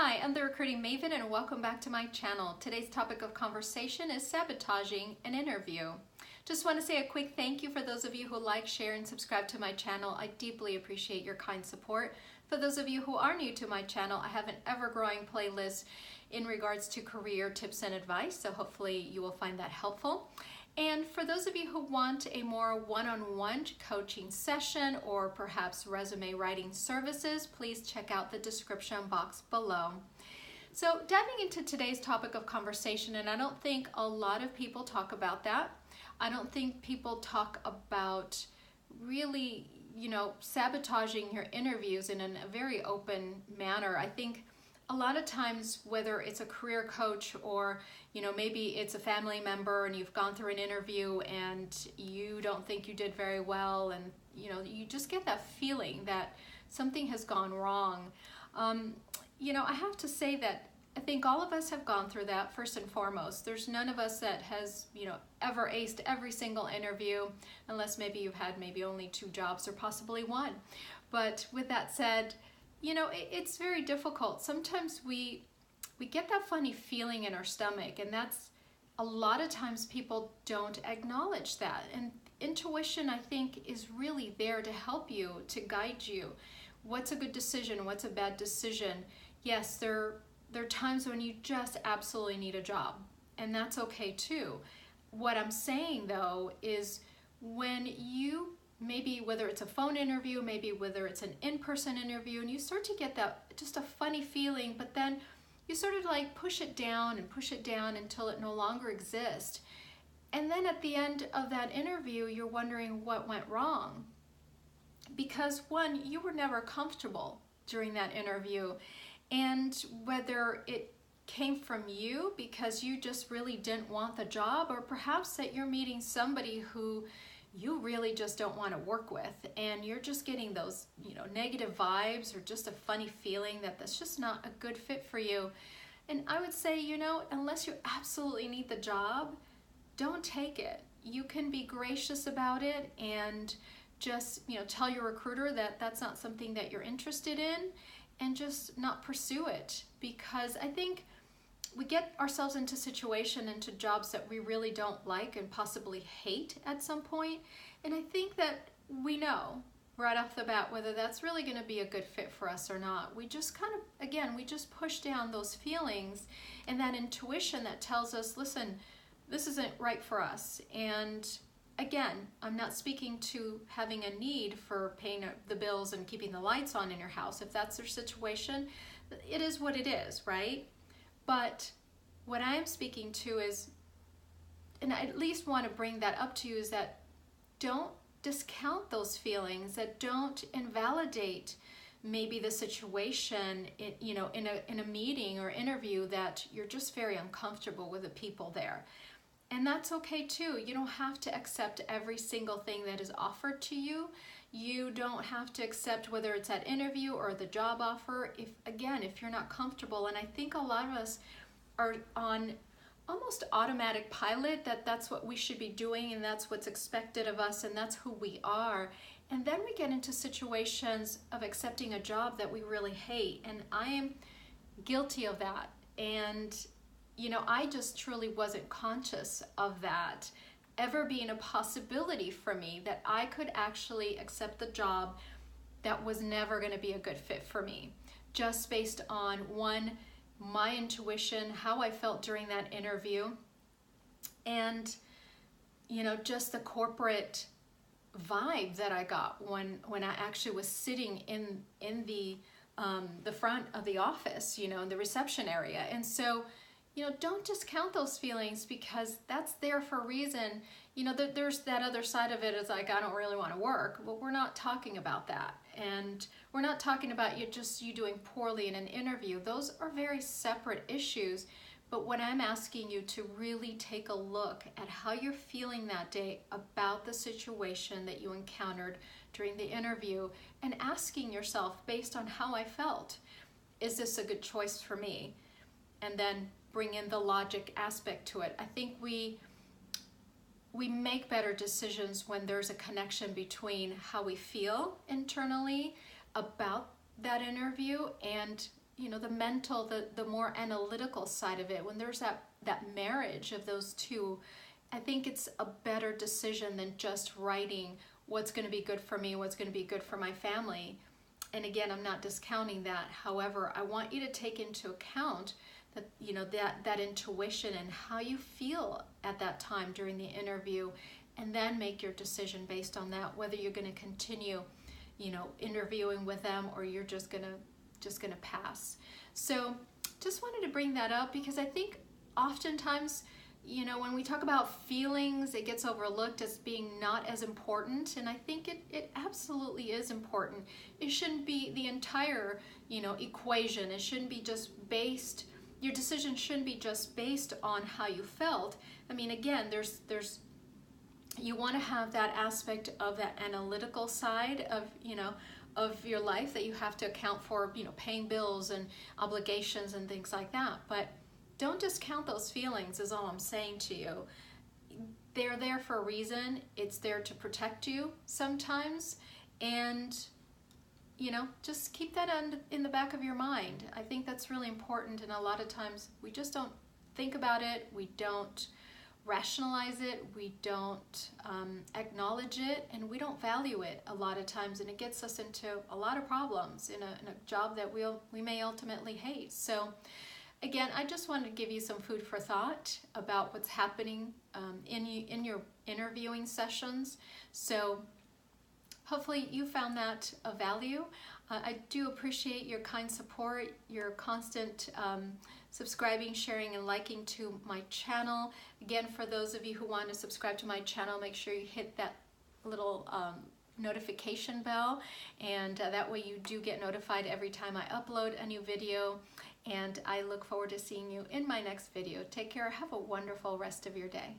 Hi, I'm the Recruiting Maven and welcome back to my channel. Today's topic of conversation is sabotaging an interview. Just want to say a quick thank you for those of you who like, share, and subscribe to my channel. I deeply appreciate your kind support. For those of you who are new to my channel, I have an ever-growing playlist in regards to career tips and advice, so hopefully you will find that helpful. And for those of you who want a more one-on-one coaching session or perhaps resume writing services, please check out the description box below. So diving into today's topic of conversation, and I don't think a lot of people talk about that. I don't think people talk about really, sabotaging your interviews in a very open manner. I think a lot of times, whether it's a career coach or maybe it's a family member and you've gone through an interview and you don't think you did very well, and you just get that feeling that something has gone wrong. I have to say that I think all of us have gone through that first and foremost. There's none of us that has ever aced every single interview, unless maybe you've had maybe only 2 jobs or possibly 1. But with that said, it's very difficult. Sometimes we get that funny feeling in our stomach, and that's a lot of times people don't acknowledge that. And intuition, I think, is really there to help you, to guide you. What's a good decision? What's a bad decision? Yes, there are times when you just absolutely need a job, and that's okay too. What I'm saying though is when you maybe whether it's a phone interview, maybe whether it's an in-person interview, and you start to get that just a funny feeling, but then you sort of like push it down until it no longer exists. And then at the end of that interview, you're wondering what went wrong. Because one, you were never comfortable during that interview. And whether it came from you because you just really didn't want the job, or perhaps that you're meeting somebody who you really just don't want to work with, and you're just getting those negative vibes or just a funny feeling that that's just not a good fit for you. And I would say, unless you absolutely need the job, don't take it. You can be gracious about it and just tell your recruiter that that's not something that you're interested in, and just not pursue it. Because I think we get ourselves into jobs that we really don't like and possibly hate at some point. And I think that we know right off the bat whether that's really going to be a good fit for us or not. We just we just push down those feelings and that intuition that tells us, listen, this isn't right for us. And again, I'm not speaking to having a need for paying the bills and keeping the lights on in your house. If that's your situation, it is what it is, right? But what I am speaking to is, and I at least want to bring that up to you, is that don't discount those feelings, that don't invalidate maybe the situation in a meeting or interview that you're just very uncomfortable with the people there. And that's okay too. You don't have to accept every single thing that is offered to you. You don't have to accept whether it's that interview or the job offer if you're not comfortable. And I think a lot of us are on almost automatic pilot, that's what we should be doing and that's what's expected of us and that's who we are. And then we get into situations of accepting a job that we really hate. And I am guilty of that. And I just truly wasn't conscious of that ever being a possibility for me, that I could actually accept the job that was never going to be a good fit for me, just based on one, my intuition, how I felt during that interview, and just the corporate vibe that I got when I actually was sitting in the front of the office, in the reception area. And so don't discount those feelings, because that's there for a reason. There's that other side of it, is like, I don't really want to work. Well, we're not talking about that. And we're not talking about you doing poorly in an interview. Those are very separate issues. But what I'm asking you to really take a look at how you're feeling that day about the situation that you encountered during the interview, and asking yourself, based on how I felt, is this a good choice for me? And then bring in the logic aspect to it. I think we make better decisions when there's a connection between how we feel internally about that interview and the mental, the more analytical side of it, when there's that marriage of those two, I think it's a better decision than just writing what's going to be good for me, what's going to be good for my family. And again, I'm not discounting that. However, I want you to take into account that, that intuition and how you feel at that time during the interview, and then make your decision based on that, whether you're going to continue, interviewing with them, or you're just gonna pass. So just wanted to bring that up because I think oftentimes, when we talk about feelings, it gets overlooked as being not as important, and I think it absolutely is important. It shouldn't be the entire, equation. It shouldn't be just based, your decision shouldn't be just based on how you felt. I mean, again, you want to have that aspect of that analytical side of your life that you have to account for, paying bills and obligations and things like that. But don't discount those feelings, is all I'm saying to you. They're there for a reason. It's there to protect you sometimes. And, just keep that in the back of your mind. I think that's really important. And a lot of times we just don't think about it. We don't rationalize it. We don't acknowledge it. And we don't value it a lot of times. And it gets us into a lot of problems in a job that we may ultimately hate. So again, I just wanted to give you some food for thought about what's happening in your interviewing sessions. So hopefully you found that of value. I do appreciate your kind support, your constant subscribing, sharing, and liking to my channel. Again, for those of you who want to subscribe to my channel, make sure you hit that little notification bell, and that way you do get notified every time I upload a new video. And I look forward to seeing you in my next video. Take care. Have a wonderful rest of your day.